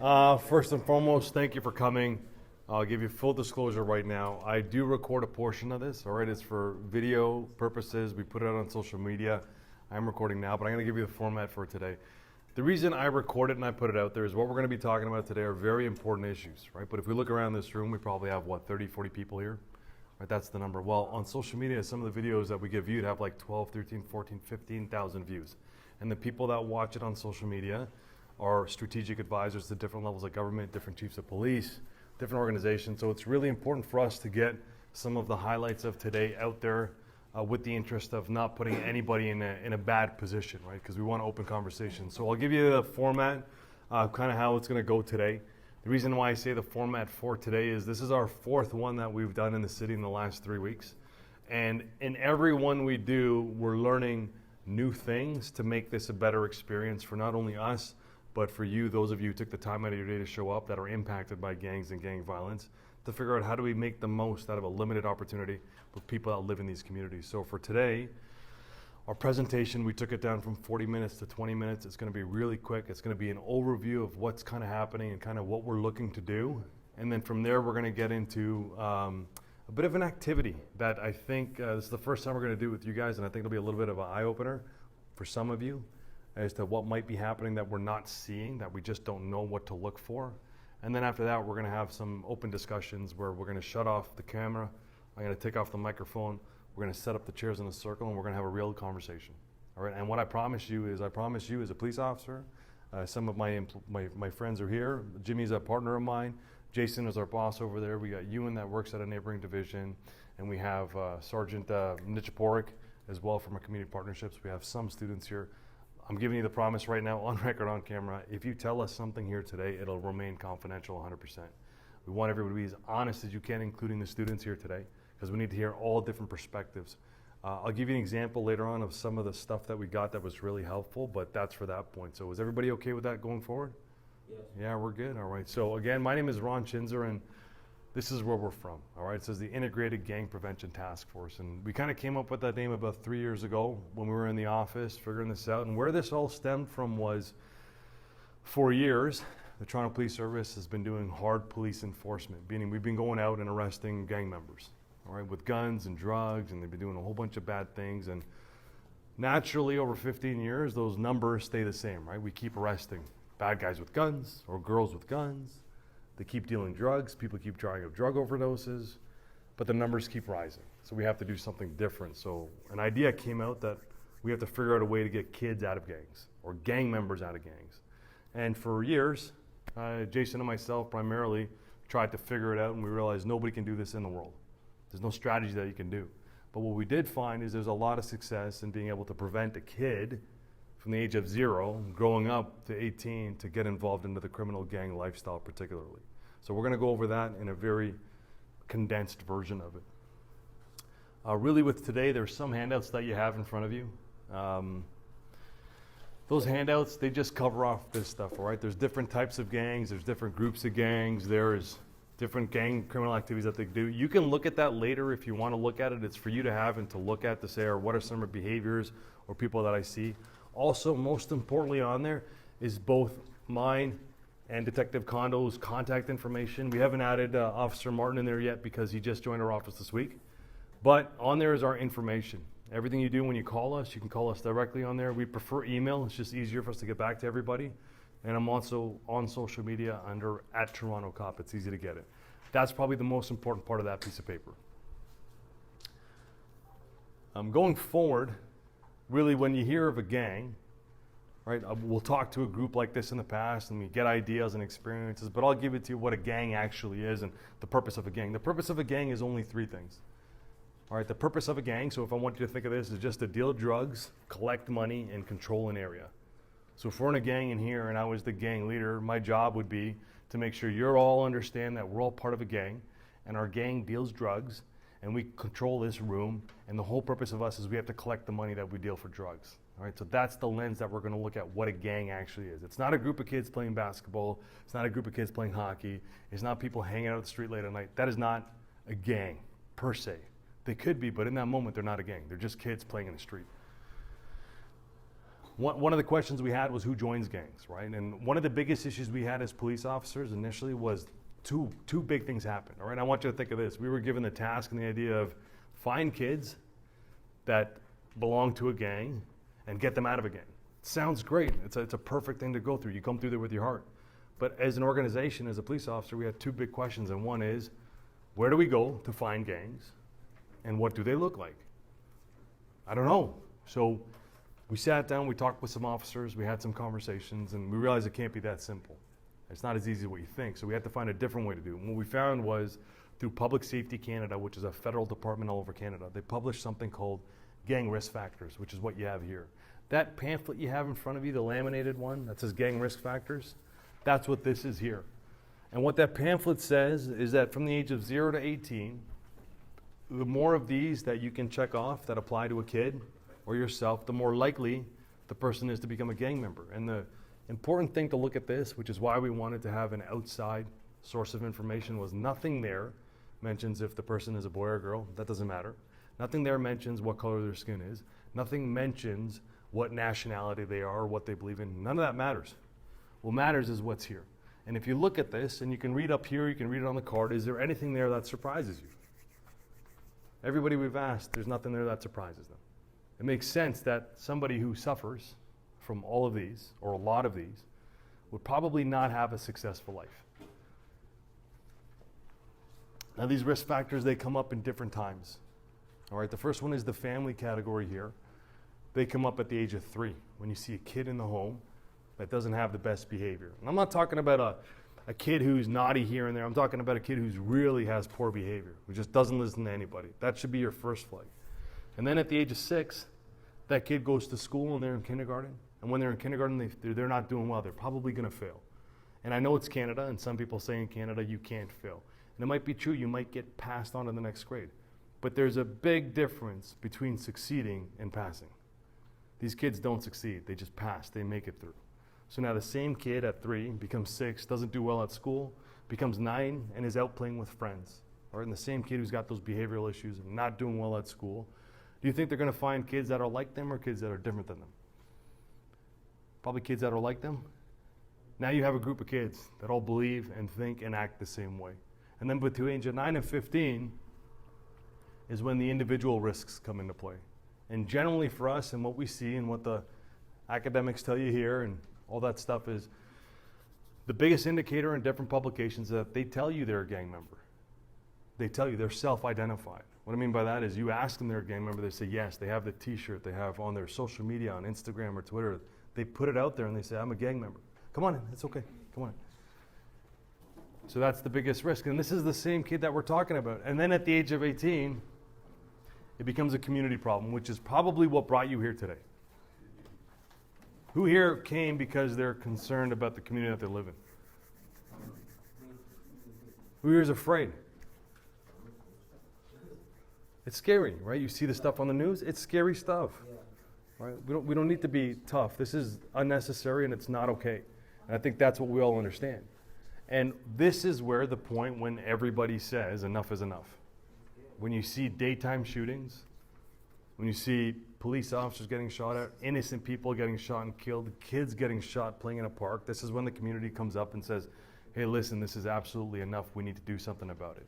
First and foremost, thank you for coming. I'll give you full disclosure right now. I do record a portion of this, all right? It's for video purposes. We put it out on social media. I'm recording now, but I'm going to give you the format for today. The reason I record it and I put it out there is what we're going to be talking about today are very important issues, right? But if we look around this room, we probably have, 30, 40 people here? Right, that's the number. Well, on social media, some of the videos that we get viewed have like 12, 13, 14, 15,000 views. And the people that watch it on social media are strategic advisors to different levels of government, different chiefs of police, different organizations. So it's really important for us to get some of the highlights of today out there with the interest of not putting anybody in a bad position, right? Because we want to open conversation. So I'll give you the format, kind of how it's going to go today. The reason why I say the format for today is this is our fourth one that we've done in the city in the last 3 weeks. And in every one we do, we're learning new things to make this a better experience for not only us, but for you, those of you who took the time out of your day to show up that are impacted by gangs and gang violence, to figure out how do we make the most out of a limited opportunity with people that live in these communities. So for today, our presentation, we took it down from 40 minutes to 20 minutes. It's going to be really quick. It's going to be an overview of what's kind of happening and kind of what we're looking to do. And then from there, we're going to get into a bit of an activity that I think this is the first time we're going to do with you guys, and I think it'll be a little bit of an eye-opener for some of you as to what might be happening that we're not seeing, that we just don't know what to look for. And then after that, we're going to have some open discussions where we're going to shut off the camera. I'm going to take off the microphone. We're going to set up the chairs in a circle, and we're going to have a real conversation. All right. And what I promise you is, as a police officer, some of my friends are here. Jimmy's a partner of mine. Jason is our boss over there. We got Ewan that works at a neighboring division, and we have Sergeant Nichiporic as well from our community partnerships. We have some students here. I'm giving you the promise right now, on record, on camera. If you tell us something here today, it'll remain confidential 100%. We want everybody to be as honest as you can, including the students here today, because we need to hear all different perspectives. I'll give you an example later on of some of the stuff that we got that was really helpful, but that's for that point. So is everybody okay with that going forward? Yes. Yeah, we're good. All right. So again, my name is Ron Chinzer, and this is where we're from. All right. It says the Integrated Gang Prevention Task Force. And we kind of came up with that name about 3 years ago when we were in the office figuring this out. And where this all stemmed from was, for years, the Toronto Police Service has been doing hard police enforcement, meaning we've been going out and arresting gang members, all right, with guns and drugs, and they've been doing a whole bunch of bad things. And naturally, over 15 years, those numbers stay the same, right? We keep arresting bad guys with guns or girls with guns. They keep dealing drugs. People keep dying of drug overdoses, but the numbers keep rising. So we have to do something different. So an idea came out that we have to figure out a way to get kids out of gangs or gang members out of gangs. And for years, Jason and myself primarily tried to figure it out, and we realized nobody can do this in the world. There's no strategy that you can do. But what we did find is there's a lot of success in being able to prevent a kid from the age of 0 growing up to 18 to get involved into the criminal gang lifestyle particularly. So we're going to go over that in a very condensed version of it. Really with today, there's some handouts that you have in front of you. Those handouts, they just cover off this stuff, all right? There's different types of gangs, there's different groups of gangs, there's different gang criminal activities that they do. You can look at that later if you want to look at it. It's for you to have and to look at to say, or what are some of the behaviors or people that I see. Also, most importantly on there is both mine and Detective Condo's contact information. We haven't added Officer Martin in there yet because he just joined our office this week. But on there is our information. Everything you do when you call us, you can call us directly on there. We prefer email. It's just easier for us to get back to everybody. And I'm also on social media under @TorontoCop. It's easy to get it. That's probably the most important part of that piece of paper. Going forward, really when you hear of a gang, right, we'll talk to a group like this in the past and we get ideas and experiences, but I'll give it to you what a gang actually is and the purpose of a gang. The purpose of a gang is only 3 things. All right, the purpose of a gang, so if I want you to think of this, is just to deal drugs, collect money, and control an area. So if we're in a gang in here and I was the gang leader, my job would be to make sure you all understand that we're all part of a gang and our gang deals drugs and we control this room, and the whole purpose of us is we have to collect the money that we deal for drugs. All right, so that's the lens that we're going to look at what a gang actually is. It's not a group of kids playing basketball. It's not a group of kids playing hockey. It's not people hanging out at the street late at night. That is not a gang per se. They could be, but in that moment, they're not a gang. They're just kids playing in the street. One of the questions we had was who joins gangs, right? And one of the biggest issues we had as police officers initially was two big things happened, all right? I want you to think of this. We were given the task and the idea of find kids that belong to a gang and get them out of a gang. Sounds great. It's a perfect thing to go through. You come through there with your heart. But as an organization, as a police officer, we had two big questions. And one is, where do we go to find gangs? And what do they look like? I don't know. So we sat down, we talked with some officers, we had some conversations, and we realized it can't be that simple. It's not as easy as what you think. So we had to find a different way to do it. And what we found was through Public Safety Canada, which is a federal department all over Canada, they published something called Gang Risk Factors, which is what you have here. That pamphlet you have in front of you, the laminated one that says Gang Risk Factors, that's what this is here. And what that pamphlet says is that from the age of 0 to 18, the more of these that you can check off that apply to a kid or yourself, the more likely the person is to become a gang member. And the important thing to look at this, which is why we wanted to have an outside source of information, was nothing there mentions if the person is a boy or a girl. That doesn't matter. Nothing there mentions what color their skin is. Nothing mentions what nationality they are or what they believe in. None of that matters. What matters is what's here. And if you look at this, and you can read up here, you can read it on the card, is there anything there that surprises you? Everybody we've asked, there's nothing there that surprises them. It makes sense that somebody who suffers from all of these, or a lot of these, would probably not have a successful life. Now these risk factors, they come up in different times. All right, the first one is the family category here. They come up at the age of 3, when you see a kid in the home that doesn't have the best behavior. And I'm not talking about a kid who's naughty here and there. I'm talking about a kid who really has poor behavior, who just doesn't listen to anybody. That should be your first flag. And then at the age of 6, that kid goes to school and they're in kindergarten. And when they're in kindergarten, they're not doing well. They're probably going to fail. And I know it's Canada, and some people say in Canada you can't fail. And it might be true, you might get passed on to the next grade. But there's a big difference between succeeding and passing. These kids don't succeed, they just pass, they make it through. So now the same kid at 3 becomes 6, doesn't do well at school, becomes 9, and is out playing with friends. Or and the same kid who's got those behavioral issues and not doing well at school. Do you think they're going to find kids that are like them or kids that are different than them? Probably kids that are like them. Now you have a group of kids that all believe and think and act the same way. And then between age of 9 and 15 is when the individual risks come into play. And generally for us, and what we see and what the academics tell you here and all that stuff, is the biggest indicator in different publications that they tell you they're a gang member. They tell you they're self-identified. What I mean by that is you ask them they're a gang member, they say yes. They have the t-shirt, they have on their social media, on Instagram or Twitter, they put it out there and they say, I'm a gang member. Come on in, it's okay, come on in. So that's the biggest risk. And this is the same kid that we're talking about. And then at the age of 18, it becomes a community problem, which is probably what brought you here today. Who here came because they're concerned about the community that they live in? Who here is afraid? It's scary, right? You see the stuff on the news, it's scary stuff. Right? We don't need to be tough. This is unnecessary and it's not okay. And I think that's what we all understand. And this is where the point when everybody says enough is enough. When you see daytime shootings, when you see police officers getting shot at, innocent people getting shot and killed, kids getting shot playing in a park, this is when the community comes up and says, hey, listen, this is absolutely enough. We need to do something about it.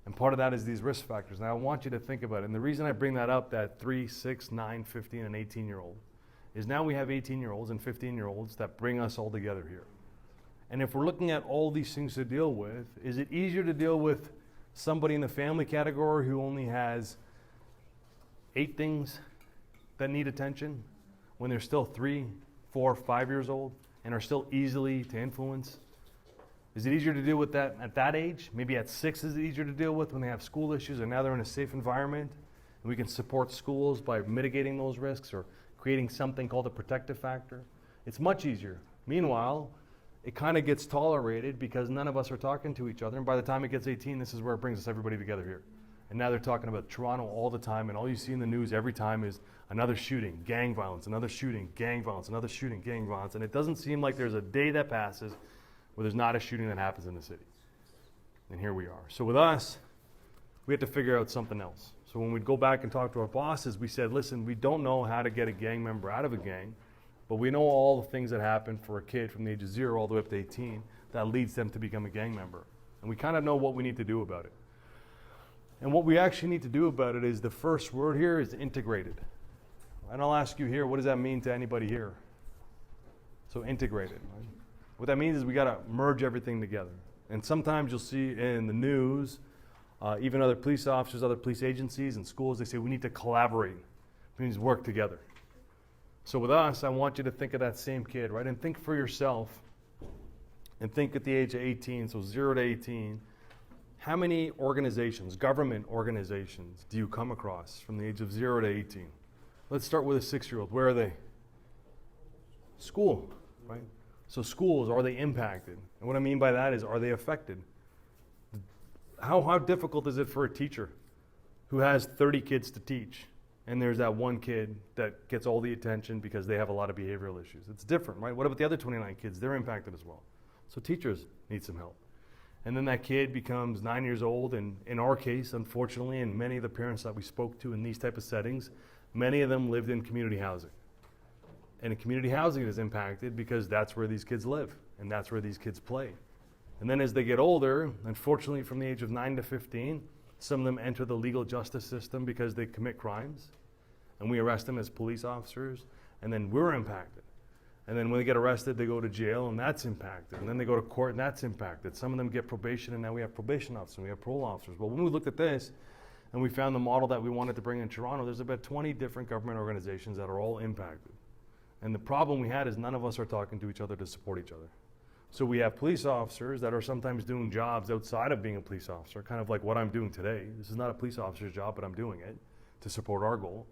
And part of that is these risk factors. And I want you to think about it. And the reason I bring that up, that 3, 6, 9, 15, and 18-year-old, is now we have 18-year-olds and 15-year-olds that bring us all together here. And if we're looking at all these things to deal with, is it easier to deal with somebody in the family category who only has 8 things that need attention when they're still 3, 4, 5 years old and are still easily to influence? Is it easier to deal with that at that age? Maybe at 6 is it easier to deal with when they have school issues and now they're in a safe environment and we can support schools by mitigating those risks or creating something called a protective factor? It's much easier. Meanwhile, it kind of gets tolerated because none of us are talking to each other, and by the time it gets 18, this is where it brings us everybody together here. And now they're talking about Toronto all the time, and all you see in the news every time is another shooting, gang violence, another shooting, gang violence, another shooting, gang violence, and it doesn't seem like there's a day that passes where there's not a shooting that happens in the city. And here we are. So with us, we had to figure out something else. So when we'd go back and talk to our bosses, we said, listen, we don't know how to get a gang member out of a gang. But we know all the things that happen for a kid from the age of 0 all the way up to 18 that leads them to become a gang member. And we kind of know what we need to do about it. And what we actually need to do about it is the first word here is integrated. And I'll ask you here, what does that mean to anybody here? So integrated. Right? What that means is we got to merge everything together. And sometimes you'll see in the news, even other police officers, other police agencies and schools, they say we need to collaborate. We need to work together. So with us, I want you to think of that same kid, right? And think for yourself. And think at the age of 18, so 0 to 18, how many organizations, government organizations, do you come across from the age of 0 to 18? Let's start with a 6-year-old. Where are they? School, right? So schools, are they impacted? And what I mean by that is, are they affected? How difficult is it for a teacher who has 30 kids to teach, and there's that one kid that gets all the attention because they have a lot of behavioral issues? It's different, right? What about the other 29 kids? They're impacted as well. So teachers need some help. And then that kid becomes 9 years old, and in our case, unfortunately, and many of the parents that we spoke to in these type of settings, many of them lived in community housing. And community housing is impacted because that's where these kids live, and that's where these kids play. And then as they get older, unfortunately from the age of 9 to 15, some of them enter the legal justice system because they commit crimes, and we arrest them as police officers, and then we're impacted. And then when they get arrested, they go to jail, and that's impacted. And then they go to court, and that's impacted. Some of them get probation, and now we have probation officers, and we have parole officers. Well, when we looked at this, and we found the model that we wanted to bring in Toronto, there's about 20 different government organizations that are all impacted. And the problem we had is none of us are talking to each other to support each other. So we have police officers that are sometimes doing jobs outside of being a police officer, kind of like what I'm doing today. This is not a police officer's job, but I'm doing it to support our goal.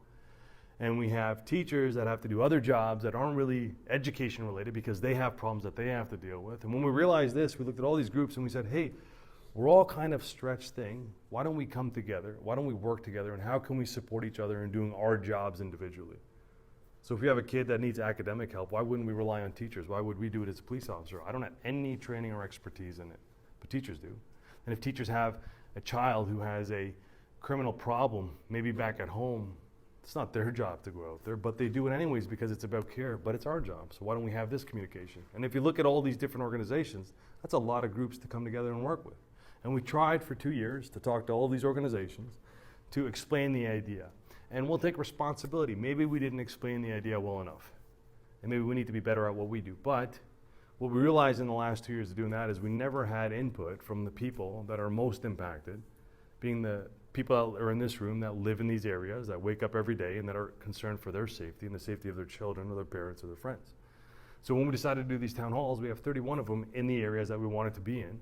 And we have teachers that have to do other jobs that aren't really education related because they have problems that they have to deal with. And when we realized this, we looked at all these groups and we said, hey, we're all kind of stretched thing. Why don't we come together? Why don't we work together? And how can we support each other in doing our jobs individually? So if you have a kid that needs academic help, why wouldn't we rely on teachers? Why would we do it as a police officer? I don't have any training or expertise in it, but teachers do. And if teachers have a child who has a criminal problem, maybe back at home, it's not their job to go out there, but they do it anyways because it's about care, but it's our job. So why don't we have this communication? And if you look at all these different organizations, that's a lot of groups to come together and work with. And we tried for 2 years to talk to all these organizations to explain the idea. And we'll take responsibility. Maybe we didn't explain the idea well enough. And maybe we need to be better at what we do. But what we realized in the last 2 years of doing that is we never had input from the people that are most impacted, being the people that are in this room that live in these areas, that wake up every day and that are concerned for their safety and the safety of their children or their parents or their friends. So when we decided to do these town halls, we have 31 of them in the areas that we wanted to be in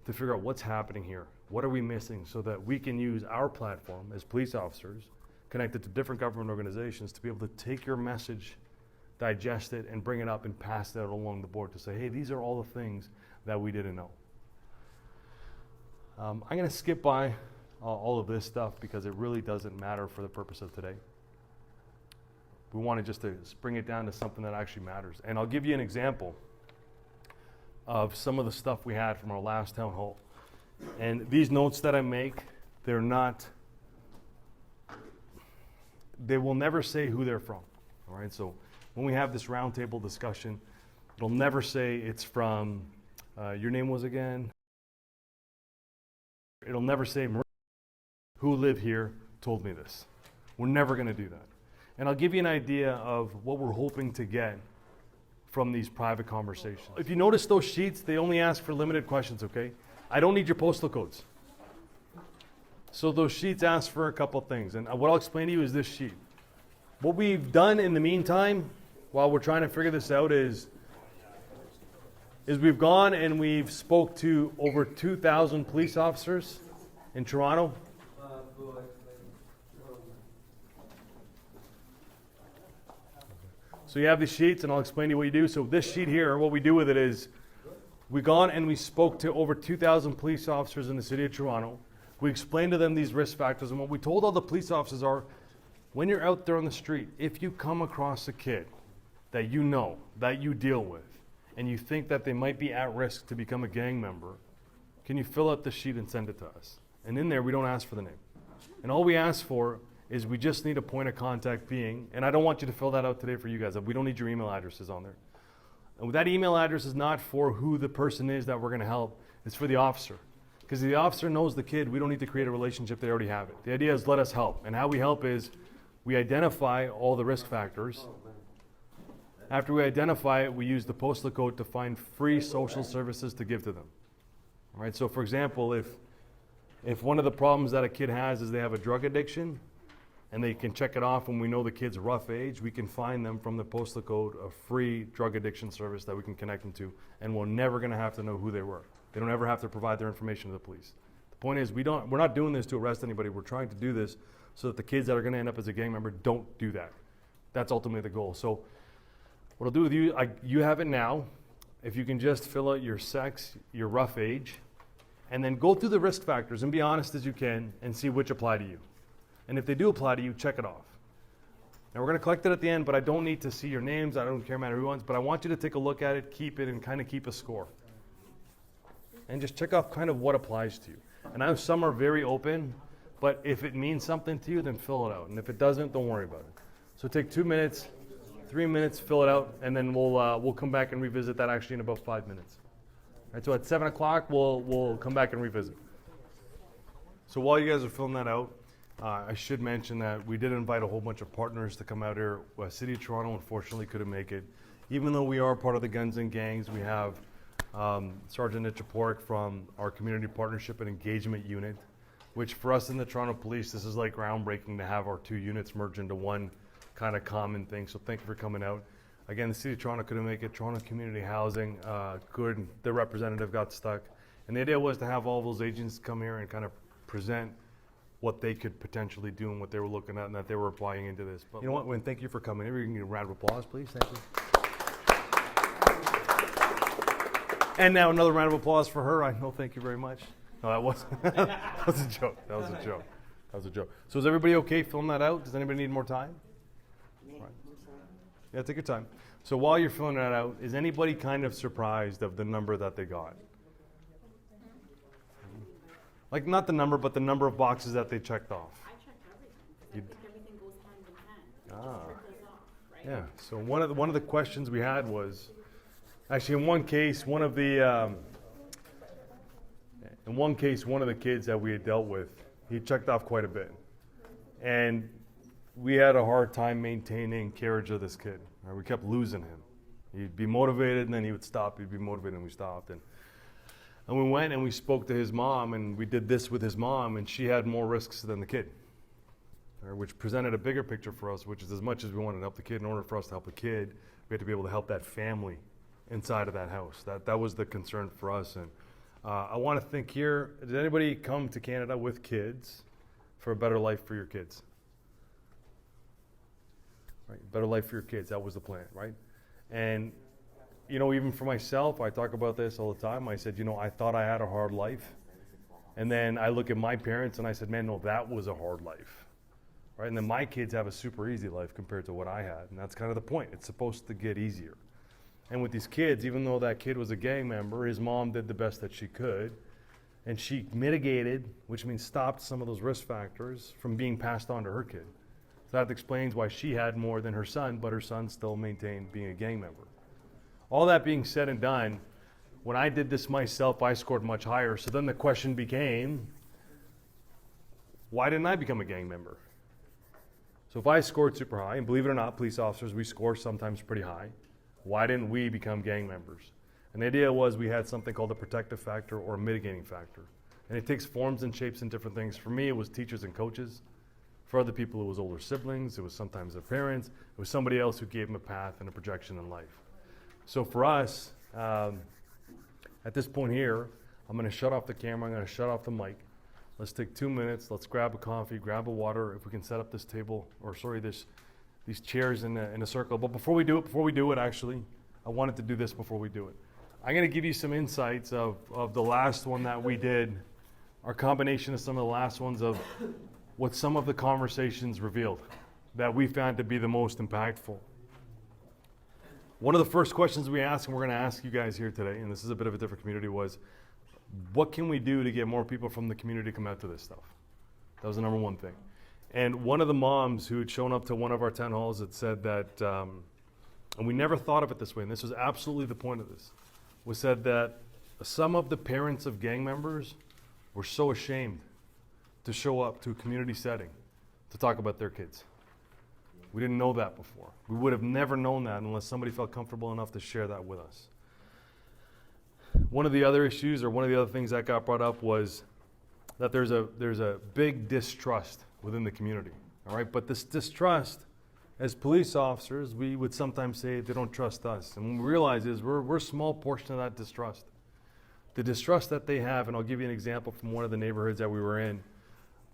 to figure out what's happening here. What are we missing so that we can use our platform as police officers connected to different government organizations to be able to take your message, digest it, and bring it up and pass that along the board to say, hey, these are all the things that we didn't know. I'm going to skip by all of this stuff because it really doesn't matter for the purpose of today. We wanted just to bring it down to something that actually matters. And I'll give you an example of some of the stuff we had from our last town hall. And these notes that I make, they will never say who they're from. All right, so when we have this roundtable discussion, it'll never say it's from, your name was again? It'll never say, who live here told me this. We're never going to do that. And I'll give you an idea of what we're hoping to get from these private conversations. If you notice those sheets, they only ask for limited questions, okay? I don't need your postal codes. So those sheets ask for a couple things. And what I'll explain to you is this sheet. What we've done in the meantime, while we're trying to figure this out, is we've gone and we've spoke to over 2,000 police officers in Toronto. So you have these sheets, and I'll explain to you what you do. So this sheet here, what we do with it is we've gone and we spoke to over 2,000 police officers in the city of Toronto. We explained to them these risk factors, and what we told all the police officers are, when you're out there on the street, if you come across a kid that you know, that you deal with, and you think that they might be at risk to become a gang member, can you fill out the sheet and send it to us? And in there, we don't ask for the name. And all we ask for is we just need a point of contact being, and I don't want you to fill that out today for you guys. We don't need your email addresses on there. And that email address is not for who the person is that we're going to help. It's for the officer. Because the officer knows the kid. We don't need to create a relationship. They already have it. The idea is let us help. And how we help is we identify all the risk factors. After we identify it, we use the postal code to find free social services to give to them. All right? So for example, if one of the problems that a kid has is they have a drug addiction, and they can check it off when we know the kid's rough age, we can find them from the postal code a free drug addiction service that we can connect them to, and we're never going to have to know who they were. They don't ever have to provide their information to the police. The point is, we're not doing this to arrest anybody. We're trying to do this so that the kids that are going to end up as a gang member don't do that. That's ultimately the goal. So what I'll do with you, you have it now. If you can just fill out your sex, your rough age, and then go through the risk factors and be honest as you can and see which apply to you. And if they do apply to you, check it off. Now we're going to collect it at the end, but I don't need to see your names. I don't care matter who wants, but I want you to take a look at it, keep it, and kind of keep a score. And just check off kind of what applies to you. And I know some are very open, but if it means something to you, then fill it out. And if it doesn't, don't worry about it. So take 2 minutes, 3 minutes, fill it out, and then we'll come back and revisit that actually in about 5 minutes. All right, so at 7 o'clock, we'll come back and revisit. So while you guys are filling that out, I should mention that we did invite a whole bunch of partners to come out here. City of Toronto unfortunately couldn't make it. Even though we are part of the Guns and Gangs, we have Sergeant Nichapork from our Community Partnership and Engagement Unit, which for us in the Toronto Police, this is like groundbreaking to have our two units merge into one kind of common thing. So thank you for coming out. Again, the City of Toronto couldn't make it. Toronto Community Housing could. The representative got stuck. And the idea was to have all those agents come here and kind of present what they could potentially do and what they were looking at and that they were applying into this. But you know what, Wynn, thank you for coming. Maybe you can get a round of applause, please. Thank you. And now another round of applause for her. I know, thank you very much. No, that was that was a joke. That was a joke. That was a joke. So is everybody okay filling that out? Does anybody need more time? Right. Yeah, take your time. So while you're filling that out, is anybody kind of surprised of the number that they got? Like not the number, but the number of boxes that they checked off. I checked everything. I think everything goes hand in hand. Ah. It just goes off, right? Yeah. So one of the questions we had was, actually in one case, one of the kids that we had dealt with, he checked off quite a bit, and we had a hard time maintaining carriage of this kid. Right? We kept losing him. He'd be motivated, and then he would stop. He'd be motivated, and we stopped. And we went and we spoke to his mom, and we did this with his mom, and she had more risks than the kid, which presented a bigger picture for us, which is as much as we wanted to help the kid, in order for us to help the kid, we had to be able to help that family inside of that house. That was the concern for us. And I want to think here, did anybody come to Canada with kids for a better life for your kids? Right, better life for your kids, that was the plan, right? And you know, even for myself, I talk about this all the time. I said, you know, I thought I had a hard life. And then I look at my parents and I said, man, no, that was a hard life. Right? And then my kids have a super easy life compared to what I had. And that's kind of the point. It's supposed to get easier. And with these kids, even though that kid was a gang member, his mom did the best that she could. And she mitigated, which means stopped some of those risk factors from being passed on to her kid. So that explains why she had more than her son, but her son still maintained being a gang member. All that being said and done, when I did this myself, I scored much higher. So then the question became, why didn't I become a gang member? So if I scored super high, and believe it or not, police officers, we score sometimes pretty high. Why didn't we become gang members? And the idea was we had something called a protective factor or a mitigating factor. And it takes forms and shapes and different things. For me, it was teachers and coaches. For other people, it was older siblings. It was sometimes their parents. It was somebody else who gave them a path and a projection in life. So for us, at this point here, I'm going to shut off the camera. I'm going to shut off the mic. Let's take 2 minutes. Let's grab a coffee, grab a water. If we can set up this table, these chairs in a circle. But before we do it, actually, I wanted to do this before we do it. I'm going to give you some insights of the last one that we did, our combination of some of the last ones of what some of the conversations revealed that we found to be the most impactful. One of the first questions we asked, and we're going to ask you guys here today, and this is a bit of a different community, was what can we do to get more people from the community to come out to this stuff? That was the number one thing. And one of the moms who had shown up to one of our town halls had said that, and we never thought of it this way, and this was absolutely the point of this, was said that some of the parents of gang members were so ashamed to show up to a community setting to talk about their kids. We didn't know that before. We would have never known that unless somebody felt comfortable enough to share that with us. One of the other issues, or one of the other things that got brought up, was that there's a big distrust within the community, all right? But this distrust, as police officers, we would sometimes say they don't trust us. And what we realize is we're a small portion of that distrust. The distrust that they have, and I'll give you an example from one of the neighborhoods that we were in.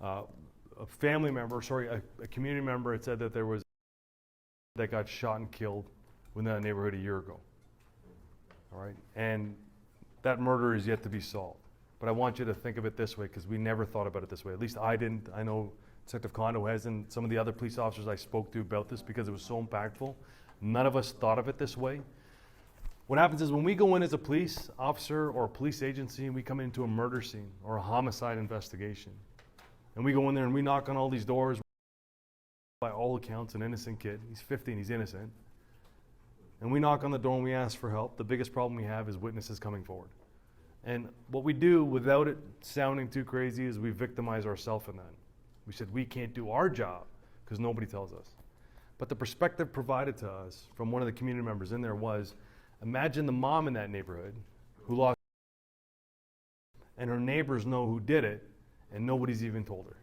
A community member had said that there was that got shot and killed within that neighborhood a year ago, all right? And that murder is yet to be solved. But I want you to think of it this way, because we never thought about it this way. At least I didn't. I know Detective Kondo has, and some of the other police officers I spoke to about this, because it was so impactful. None of us thought of it this way. What happens is when we go in as a police officer or a police agency and we come into a murder scene or a homicide investigation, and we go in there and we knock on all these doors, by all accounts, an innocent kid. He's 15, he's innocent. And we knock on the door and we ask for help. The biggest problem we have is witnesses coming forward. And what we do, without it sounding too crazy, is we victimize ourselves in that. We said we can't do our job because nobody tells us. But the perspective provided to us from one of the community members in there was, imagine the mom in that neighborhood who lost, and her neighbors know who did it, and nobody's even told her.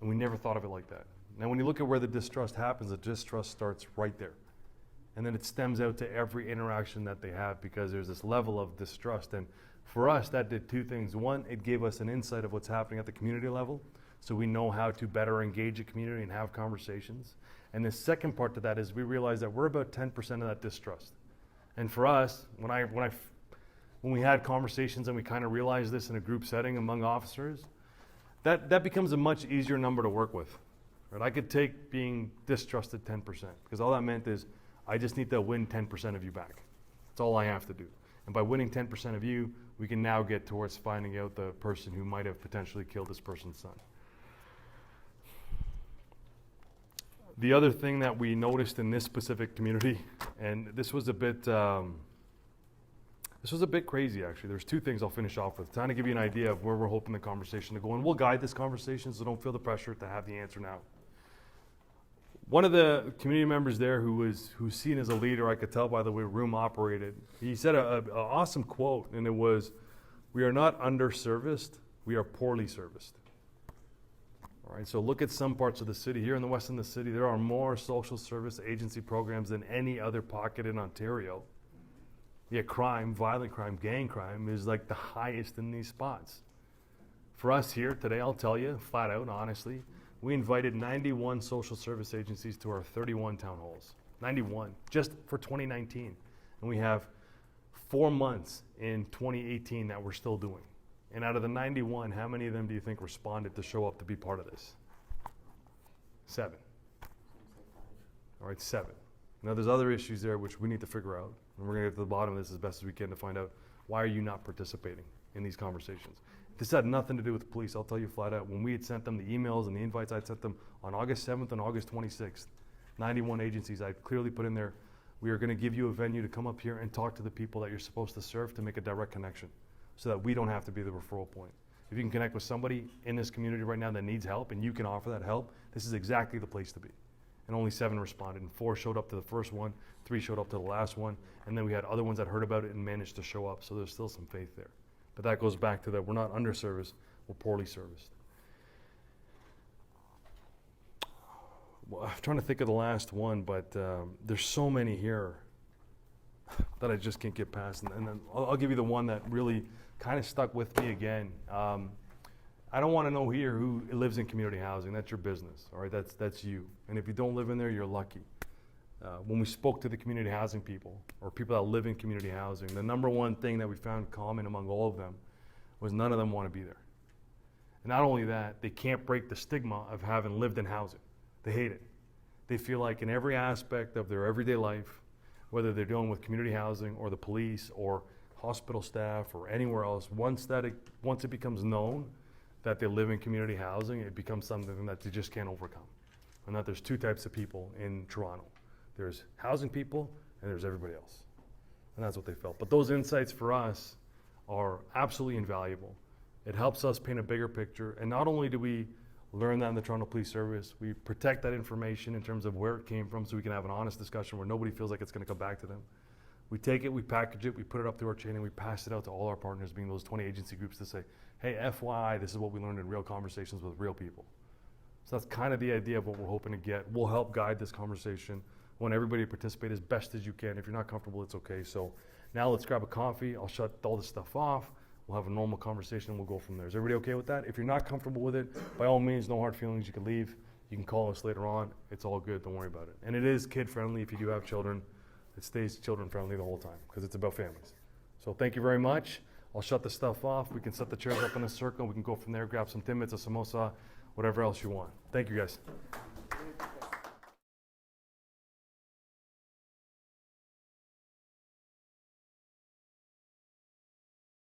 And we never thought of it like that. Now, when you look at where the distrust happens, the distrust starts right there. And then it stems out to every interaction that they have, because there's this level of distrust. And for us, that did two things. One, it gave us an insight of what's happening at the community level, so we know how to better engage the community and have conversations. And the second part to that is we realized that we're about 10% of that distrust. And for us, when we had conversations and we kind of realized this in a group setting among officers, that becomes a much easier number to work with. Right? I could take being distrusted 10%, because all that meant is I just need to win 10% of you back. That's all I have to do. And by winning 10% of you, we can now get towards finding out the person who might have potentially killed this person's son. The other thing that we noticed in this specific community, and this was a bit crazy actually. There's two things I'll finish off with, trying to give you an idea of where we're hoping the conversation to go, and we'll guide this conversation, so don't feel the pressure to have the answer now. One of the community members there who's seen as a leader, I could tell by the way room operated, he said an awesome quote, and it was, "We are not underserviced, we are poorly serviced." All right, so look at some parts of the city. Here in the west of the city, there are more social service agency programs than any other pocket in Ontario. Yet crime, violent crime, gang crime is like the highest in these spots. For us here today, I'll tell you flat out, honestly, we invited 91 social service agencies to our 31 town halls. 91, just for 2019. And we have 4 months in 2018 that we're still doing. And out of the 91, how many of them do you think responded to show up to be part of this? 7. All right, 7. Now there's other issues there which we need to figure out. And we're gonna get to the bottom of this as best as we can to find out, why are you not participating in these conversations? This had nothing to do with the police, I'll tell you flat out. When we had sent them the emails and the invites, I'd sent them on August 7th and August 26th. 91 agencies, I clearly put in there, we are gonna give you a venue to come up here and talk to the people that you're supposed to serve to make a direct connection, so that we don't have to be the referral point. If you can connect with somebody in this community right now that needs help and you can offer that help, this is exactly the place to be. And only 7 responded, and 4 showed up to the first one, 3 showed up to the last one, and then we had other ones that heard about it and managed to show up, so there's still some faith there. But that goes back to that we're not underserviced, we're poorly serviced. Well, I'm trying to think of the last one, but there's so many here that I just can't get past. And then I'll give you the one that really kind of stuck with me again. I don't want to know here who lives in community housing. That's your business, all right? That's you. And if you don't live in there, you're lucky. When we spoke to the community housing people, or people that live in community housing, the number one thing that we found common among all of them was none of them want to be there. And not only that, they can't break the stigma of having lived in housing. They hate it. They feel like in every aspect of their everyday life, whether they're dealing with community housing or the police or hospital staff or anywhere else, once it becomes known that they live in community housing, it becomes something that they just can't overcome. And that there's two types of people in Toronto. There's housing people and there's everybody else. And that's what they felt. But those insights for us are absolutely invaluable. It helps us paint a bigger picture. And not only do we learn that in the Toronto Police Service, we protect that information in terms of where it came from so we can have an honest discussion where nobody feels like it's going to come back to them. We take it, we package it, we put it up through our chain, and we pass it out to all our partners, being those 20 agency groups, to say, hey, FYI, this is what we learned in real conversations with real people. So that's kind of the idea of what we're hoping to get. We'll help guide this conversation. We want everybody to participate as best as you can. If you're not comfortable, it's okay. So now let's grab a coffee. I'll shut all this stuff off. We'll have a normal conversation and we'll go from there. Is everybody okay with that? If you're not comfortable with it, by all means, no hard feelings. You can leave. You can call us later on. It's all good. Don't worry about it. And it is kid friendly if you do have children. It stays children friendly the whole time because it's about families. So thank you very much. I'll shut the stuff off. We can set the chairs up in a circle. We can go from there, grab some timbits, a samosa, whatever else you want. Thank you guys.